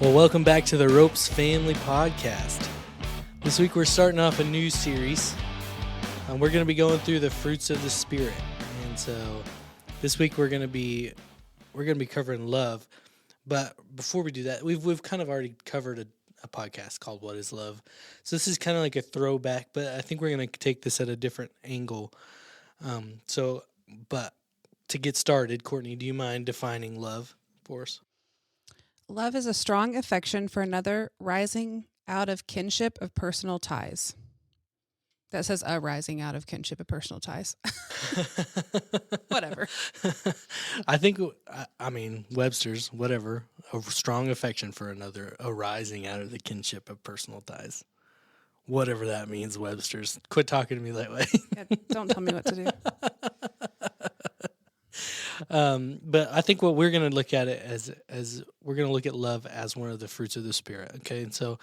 Well, welcome back to the Ropes Family Podcast. This week we're starting off a new series. We're going to be going through the fruits of the Spirit, and so this week we're going to be covering love. But before we do that, we've kind of already covered a podcast called "What Is Love," so this is kind of like a throwback. But I think we're going to take this at a different angle. But to get started, Courtney, do you mind defining love for us? Love is a strong affection for another rising out of kinship of personal ties. That says rising out of kinship of personal ties. Whatever. I mean, Webster's, whatever. A strong affection for another arising out of the kinship of personal ties. Whatever that means, Webster's. Quit talking to me that way. Yeah, don't tell me what to do. But I think what we're going to look at it as we're going to look at love as one of the fruits of the Spirit. Okay, and so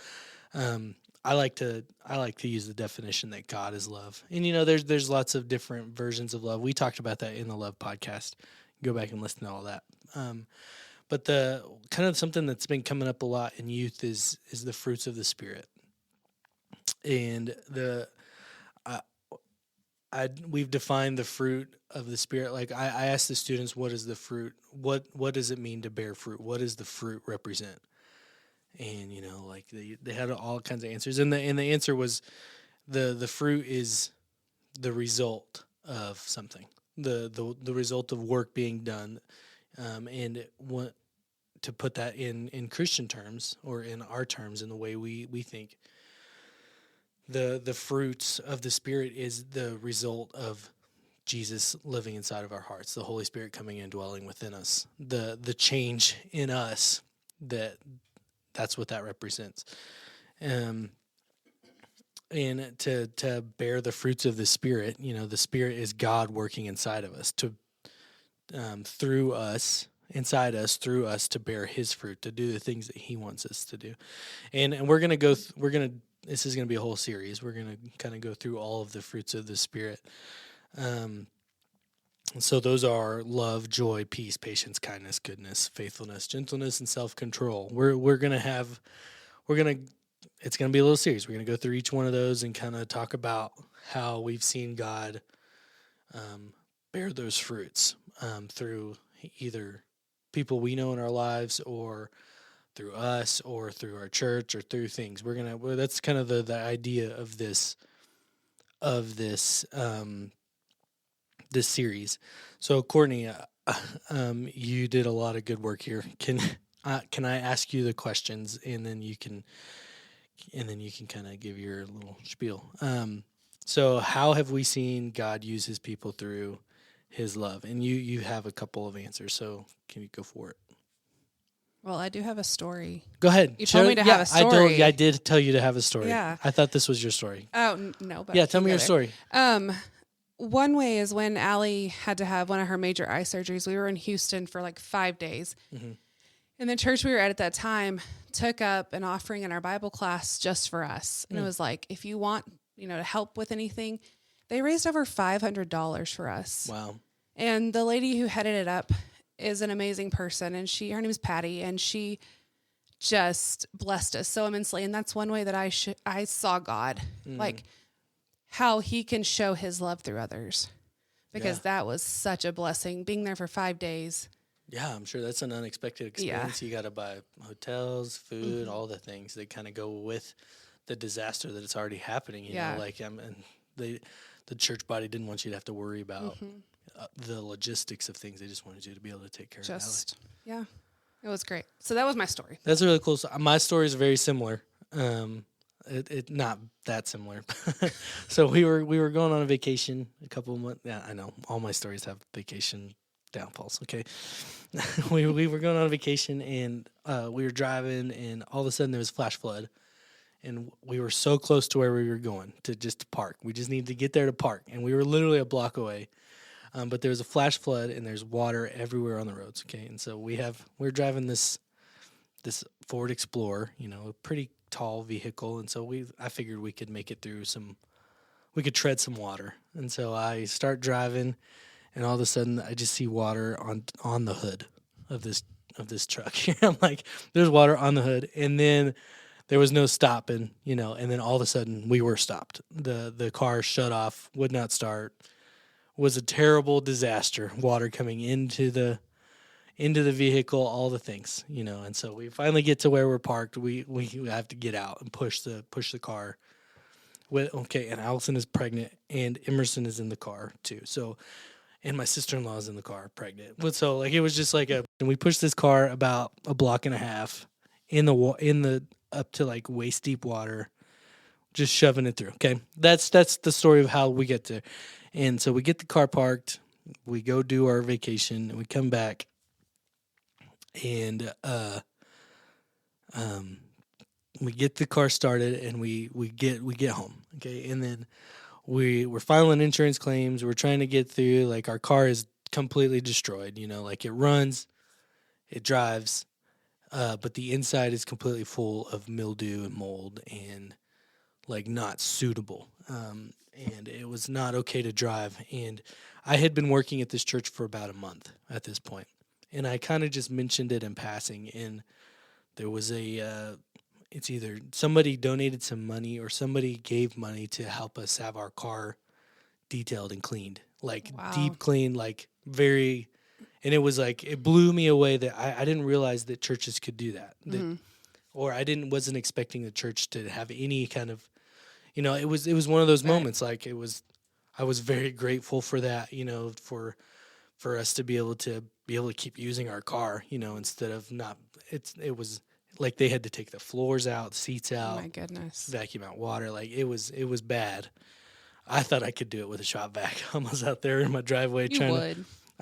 I like to use the definition that God is love, and there's lots of different versions of love. We talked about that in the Love podcast. Go back and listen to all that. But the kind of something that's been coming up a lot in youth is the fruits of the Spirit, and we've defined the fruit of the Spirit. Like I asked the students, what is the fruit? What does it mean to bear fruit? What does the fruit represent? And like they had all kinds of answers, and the answer was the fruit is the result of something, the result of work being done, and to put that in Christian terms or in our terms, in the way we think. The fruits of the Spirit is the result of Jesus living inside of our hearts, the Holy Spirit coming and dwelling within us, the change in us that's what that represents. And to bear the fruits of the Spirit, the Spirit is God working inside of us through us, inside us, through us, to bear His fruit, to do the things that He wants us to do. And we're gonna go. This is gonna be a whole series. We're gonna kind of go through all of the fruits of the Spirit. So those are love, joy, peace, patience, kindness, goodness, faithfulness, gentleness, and self-control. It's gonna be a little series. We're gonna go through each one of those and kind of talk about how we've seen God bear those fruits through either people we know in our lives, or through us, or through our church, or through things. That's kind of the idea of this this series. So Courtney, you did a lot of good work here. Can I ask you the questions, and then you can kind of give your little spiel. So how have we seen God use His people through His love? And you have a couple of answers, so can you go for it? Well, I do have a story. Go ahead. You told me to have a story. I did tell you to have a story. Yeah. I thought this was your story. Oh, no. But yeah, tell me your story. One way is when Allie had to have one of her major eye surgeries. We were in Houston for like 5 days. Mm-hmm. And the church we were at that time took up an offering in our Bible class just for us. And it was like, if you want, to help with anything, they raised over $500 for us. Wow. And the lady who headed it up is an amazing person. And her name is Patty, and she just blessed us so immensely. And that's one way that I saw God, like how He can show His love through others, because that was such a blessing, being there for 5 days. Yeah, I'm sure that's an unexpected experience. Yeah. You got to buy hotels, food, all the things that kind of go with the disaster that it's already happening. You know, like and the church body didn't want you to have to worry about the logistics of things. They just wanted you to be able to take care of it. Yeah, it was great. So that was my story. That's really cool. So my story is very similar. It not that similar. So we were going on a vacation a couple of months. Yeah, I know all my stories have vacation downfalls. Okay, we were going on a vacation, and we were driving, and all of a sudden there was a flash flood, and we were so close to where we were going to park. We just needed to get there to park, and we were literally a block away. But there was a flash flood, and there's water everywhere on the roads. Okay, and so we're driving this Ford Explorer, a pretty tall vehicle, and so I figured we could make it through we could tread some water. And so I start driving, and all of a sudden I just see water on the hood of of this truck. I'm like, there's water on the hood, and then there was no stopping, and then all of a sudden we were stopped. The car shut off, would not start. Was a terrible disaster. Water coming into the vehicle, all the things, and so we finally get to where we're parked. We have to get out and push the car. And Allison is pregnant, and Emerson is in the car too. So, and my sister-in-law is in the car pregnant. But so it was just and we pushed this car about a block and a half in the up to waist deep water, just shoving it through. Okay, that's the story of how we get there. And so we get the car parked, we go do our vacation, and we come back, and we get the car started, and we get home. Okay, and then we're filing insurance claims. We're trying to get through. Our car is completely destroyed. It runs, it drives, but the inside is completely full of mildew and mold and not suitable. And it was not okay to drive. And I had been working at this church for about a month at this point, and I kind of just mentioned it in passing. And there was it's either somebody donated some money or somebody gave money to help us have our car detailed and cleaned, Wow. deep clean, very. And it was it blew me away that I didn't realize that churches could do that. Or I wasn't expecting the church to have any kind of, it was one of those moments. I was very grateful for that, for us to be able to keep using our car, instead of not. It was they had to take the floors out, seats out, Oh my goodness. vacuum out water. It was bad. I thought I could do it with a shop vac. I was out there in my driveway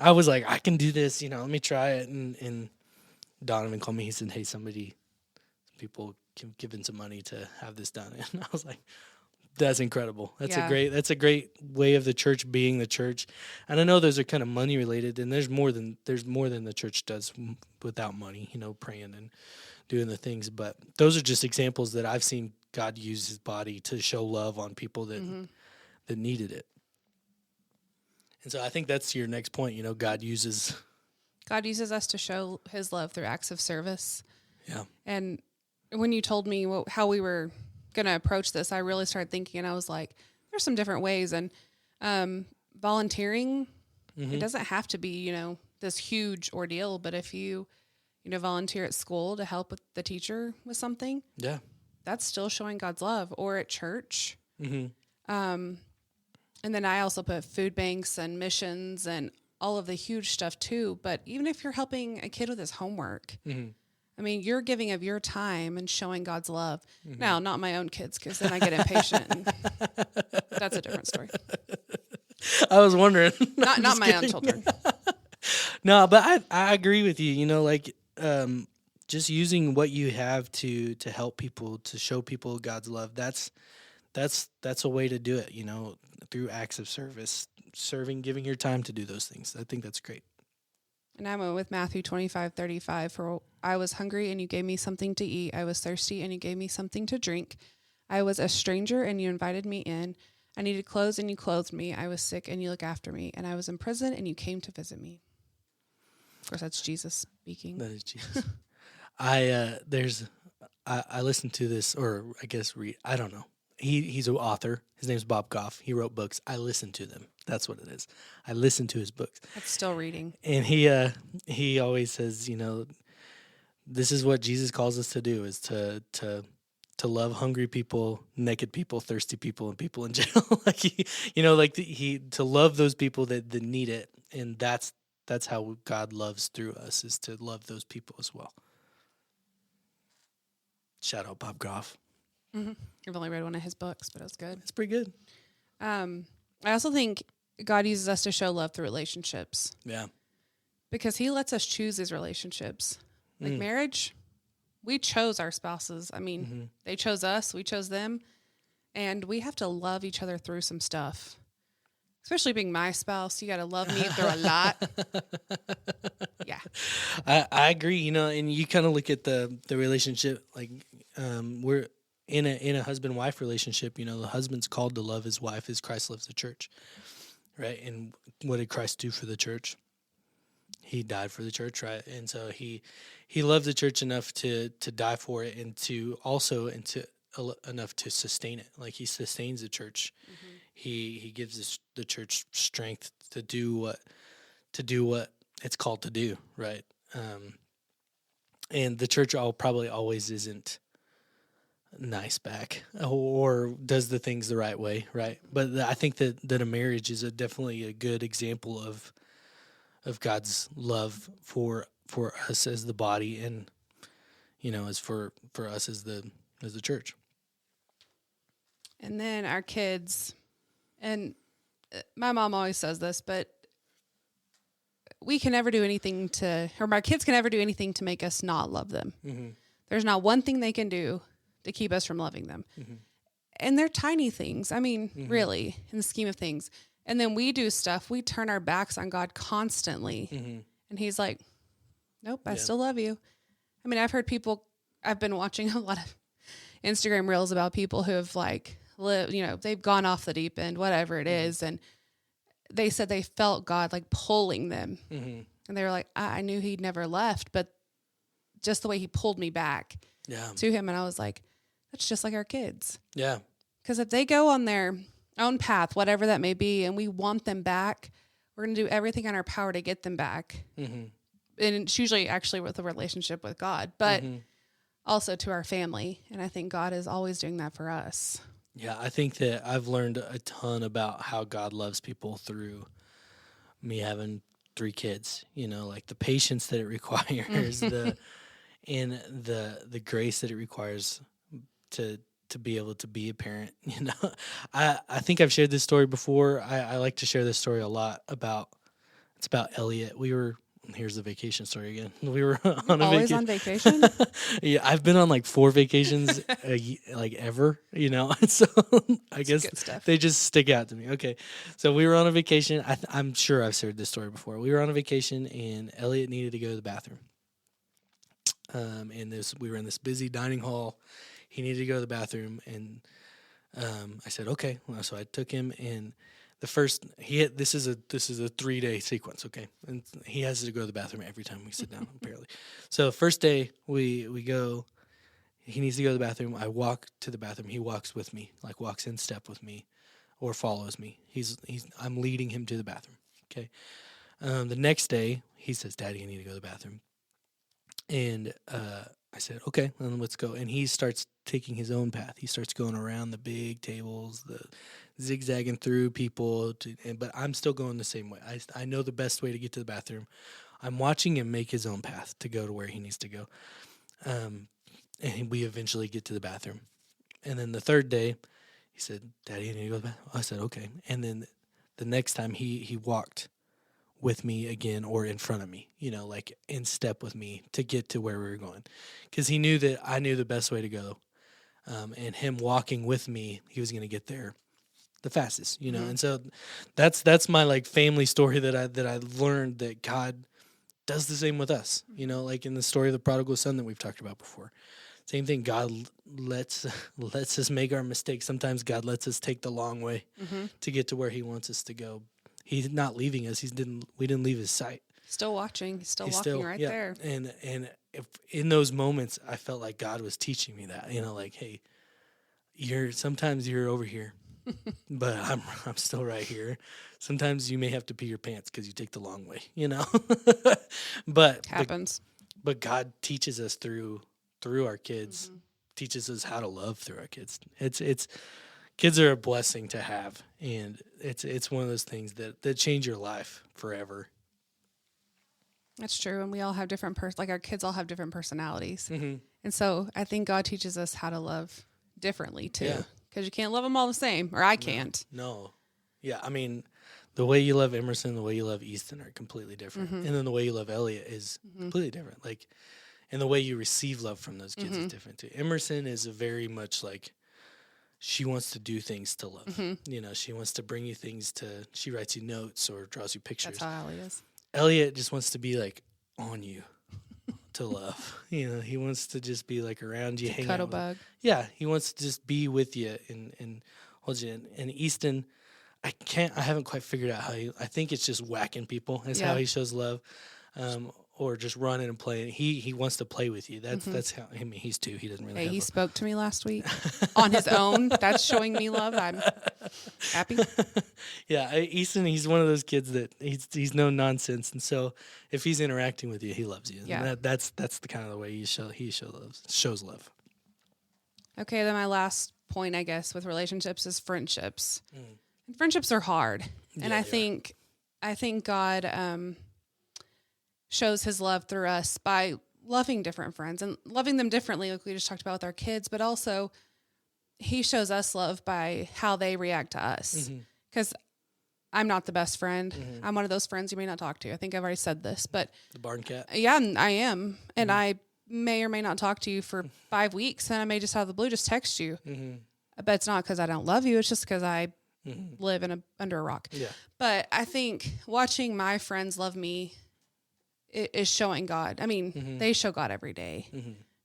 I was like, I can do this, let me try it. And Donovan called me. He said, hey, people given some money to have this done. And I was like, that's incredible. That's a great way of the church being the church. And I know those are kind of money related, and there's more than the church does without money, praying and doing the things. But those are just examples that I've seen God use his body to show love on people that needed it. And so I think that's your next point. God uses us to show his love through acts of service. Yeah. And when you told me how we were going to approach this, I really started thinking, and I was like, there's some different ways. And volunteering, it doesn't have to be, this huge ordeal. But if you, volunteer at school to help with the teacher with something, yeah, that's still showing God's love. Or at church. Mm-hmm. And then I also put food banks and missions and all of the huge stuff too. But even if you're helping a kid with his homework, I mean, you're giving of your time and showing God's love. Now, not my own kids, because then I get impatient. And that's a different story. I was wondering. Not my own children. No, but I agree with you. Just using what you have to help people, to show people God's love. That's a way to do it. Through acts of service, serving, giving your time to do those things. I think that's great. And I went with Matthew 25:35. For I was hungry and you gave me something to eat. I was thirsty and you gave me something to drink. I was a stranger and you invited me in. I needed clothes and you clothed me. I was sick and you looked after me. And I was in prison and you came to visit me. Of course, that's Jesus speaking. That is Jesus. I listened to this, or I guess I don't know. He's an author. His name's Bob Goff. He wrote books. I listen to them. That's what it is. I listen to his books. That's still reading. And he always says, this is what Jesus calls us to do, is to love hungry people, naked people, thirsty people, and people in jail. To love those people that need it. And that's how God loves through us, is to love those people as well. Shout out Bob Goff. Mm-hmm. I've only read one of his books, but it was good. It's pretty good. I also think God uses us to show love through relationships. Yeah. Because he lets us choose his relationships. Like marriage, we chose our spouses. I mean, they chose us, we chose them. And we have to love each other through some stuff. Especially being my spouse, you got to love me through a lot. Yeah. I agree, and you kind of look at the relationship, we're in a husband-wife relationship, the husband's called to love his wife as Christ loves the church, right? And what did Christ do for the church? He died for the church, right? And so he loved the church enough to die for it, and to also enough to sustain it. Like he sustains the church. He gives the church strength to do what it's called to do, right? And the church probably always isn't nice back or does the things the right way, right? But I think that a marriage is definitely a good example of God's love for us as the body, and as for us as the church. And then our kids, and my mom always says this, but we can never do anything or my kids can never do anything to make us not love them. Mm-hmm. There's not one thing they can do to keep us from loving them. Mm-hmm. And they're tiny things. I mean, really, in the scheme of things. And then we do stuff. We turn our backs on God constantly. Mm-hmm. And he's like, nope, I still love you. I mean, I've been watching a lot of Instagram reels about people who have they've gone off the deep end, whatever it is. And they said they felt God like pulling them. Mm-hmm. And they were like, I knew he'd never left, but just the way he pulled me back to him. And I was like, that's just like our kids. Yeah. Because if they go on their own path, whatever that may be, and we want them back, we're going to do everything in our power to get them back. Mm-hmm. And it's usually actually with a relationship with God, but also to our family. And I think God is always doing that for us. Yeah, I think that I've learned a ton about how God loves people through me having 3 kids, like the patience that it requires, the grace that it requires to be able to be a parent. I think I've shared this story before. I like to share this story a lot it's about Elliot. Here's the vacation story again. We were on always on vacation. Yeah, I've been on like 4 vacations, like ever. So I guess they just stick out to me. Okay, so we were on a vacation. I'm sure I've shared this story before. We were on a vacation, and Elliot needed to go to the bathroom. And we were in this busy dining hall. He needed to go to the bathroom, and I said okay. Well, so I took him, and this is a 3-day sequence, okay? And he has to go to the bathroom every time we sit down, apparently. So first day we go, he needs to go to the bathroom. I walk to the bathroom. He walks with me, like walks in step with me, or follows me. I'm leading him to the bathroom. Okay. The next day he says, "Daddy, I need to go to the bathroom," and I said, okay, then let's go. And he starts taking his own path. He starts going around the big tables, the zigzagging through people. But I'm still going the same way. I know the best way to get to the bathroom. I'm watching him make his own path to go to where he needs to go. And we eventually get to the bathroom. And then the third day, he said, "Daddy, I need to go to the bathroom." I said, okay. And then the next time he walked with me again, or in front of me, like in step with me to get to where we were going. Because he knew that I knew the best way to go. And him walking with me, he was going to get there the fastest, And so that's my like family story that I learned that God does the same with us, like in the story of the prodigal son that we've talked about before. Same thing. God lets us make our mistakes. Sometimes God lets us take the long way to get to where he wants us to go. He's not leaving us. We didn't leave his sight. Still watching. He's still walking right there. And if in those moments, I felt like God was teaching me that, like, hey, sometimes you're over here, but I'm still right here. Sometimes you may have to pee your pants because you take the long way, But happens. But God teaches us through our kids, teaches us how to love through our kids. It's kids are a blessing to have, and it's one of those things that change your life forever. That's true, and we all have different our kids all have different personalities, and so I think God teaches us how to love differently too, because you can't love them all the same, or I can't. No, yeah, I mean, the way you love Emerson, the way you love Easton are completely different, and then the way you love Elliot is completely different. Like, and the way you receive love from those kids is different too. Emerson is a very much like, she wants to do things to love. She wants to bring you things she writes you notes or draws you pictures. That's how Ellie is. Elliot just wants to be like on you to love. He wants to just be like around you, hang cuddle out. Bug. Yeah, he wants to just be with you and hold you in. And Easton, I haven't quite figured out I think it's just whacking people is how he shows love. or just running and playing. He wants to play with you. That's how. I mean, he's 2. He doesn't really. Hey, have he spoke to me last week on his own. That's showing me love. I'm happy. Yeah, Easton. He's one of those kids that he's no nonsense, and so if he's interacting with you, he loves you. Yeah. And that's the kind of the way he shows love. Okay, then my last point, I guess, with relationships is friendships. And friendships are hard, and Yeah, I think God shows His love through us by loving different friends and loving them differently, like we just talked about with our kids. But also, He shows us love by how they react to us. Because I'm not the best friend. I'm one of those friends you may not talk to. I think I've already said this, but The barn cat. yeah, I am, and I may or may not talk to you for 5 weeks, and I may just out of the blue just text you. But it's not because I don't love you. It's just because I live under a rock. Yeah. But I think watching my friends love me is showing God. I mean, they show God every day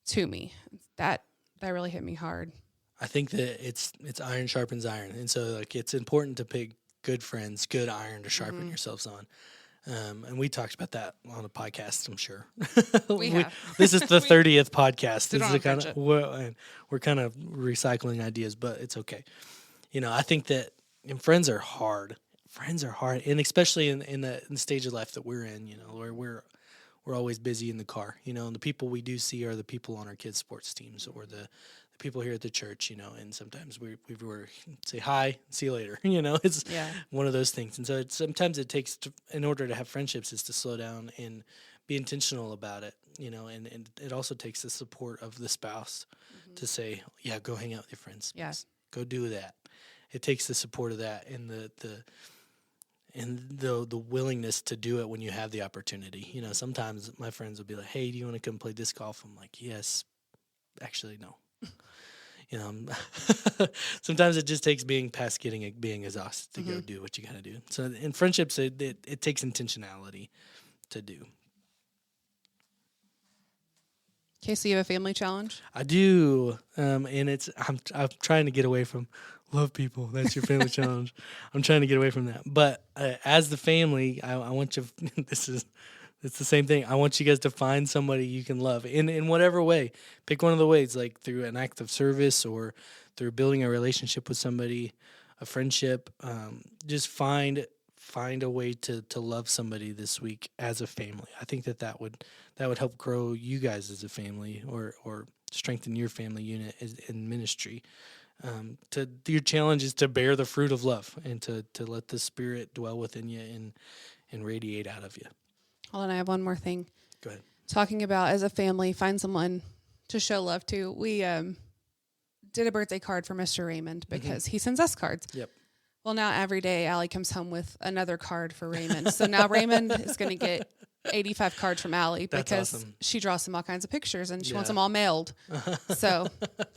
to me. That really hit me hard. I think that it's iron sharpens iron, and so like it's important to pick good friends, good iron to sharpen yourselves on. And we talked about that on a podcast, I'm sure. We have. This is the 30th podcast. Sit This on is kind friendship. of we're kind of recycling ideas, but it's okay. I think that friends are hard. Friends are hard, and especially in the stage of life that we're in. Where we're always busy in the car. And the people we do see are the people on our kids' sports teams or the people here at the church. And sometimes we say hi, see you later. It's one of those things. And so sometimes it takes in order to have friendships is to slow down and be intentional about it. And it also takes the support of the spouse to say, yeah, go hang out with your friends. Yes. Go do that. It takes the support of that and the willingness to do it when you have the opportunity. Sometimes my friends will be like, hey, do you want to come play disc golf? I'm like, yes. Actually, no. Sometimes it just takes being exhausted to go do what you got to do. So in friendships, it takes intentionality to do. Okay, so you have a family challenge? I do, and I'm trying to get away from love people. That's your family challenge. I'm trying to get away from that. But as the family, I want you. It's the same thing. I want you guys to find somebody you can love in whatever way. Pick one of the ways, like through an act of service or through building a relationship with somebody, a friendship. Just find a way to love somebody this week as a family. I think that would help grow you guys as a family or strengthen your family unit in ministry. Your challenge is to bear the fruit of love and to let the Spirit dwell within you and radiate out of you. Hold on, I have one more thing. Go ahead. Talking about as a family, find someone to show love to. We did a birthday card for Mr. Raymond because he sends us cards. Yep. Well, now every day Allie comes home with another card for Raymond. So now Raymond is going to get 85 cards from Allie because awesome. She draws him all kinds of pictures and she wants Yeah. them all mailed. So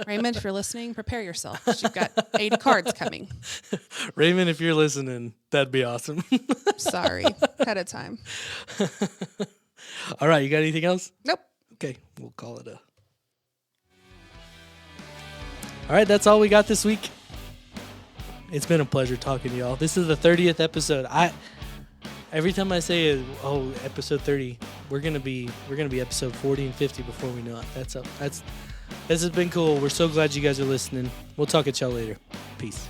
Raymond, if you're listening, prepare yourself. You've got 80 cards coming. Raymond, if you're listening, that'd be awesome. Sorry, ahead of time. All right, you got anything else? Nope. Okay, we'll call it a. All right, that's all we got this week. It's been a pleasure talking to y'all. This is the 30th episode. Every time I say, episode 30, we're gonna be episode 40 and 50 before we know it. This has been cool. We're so glad you guys are listening. We'll talk at y'all later. Peace.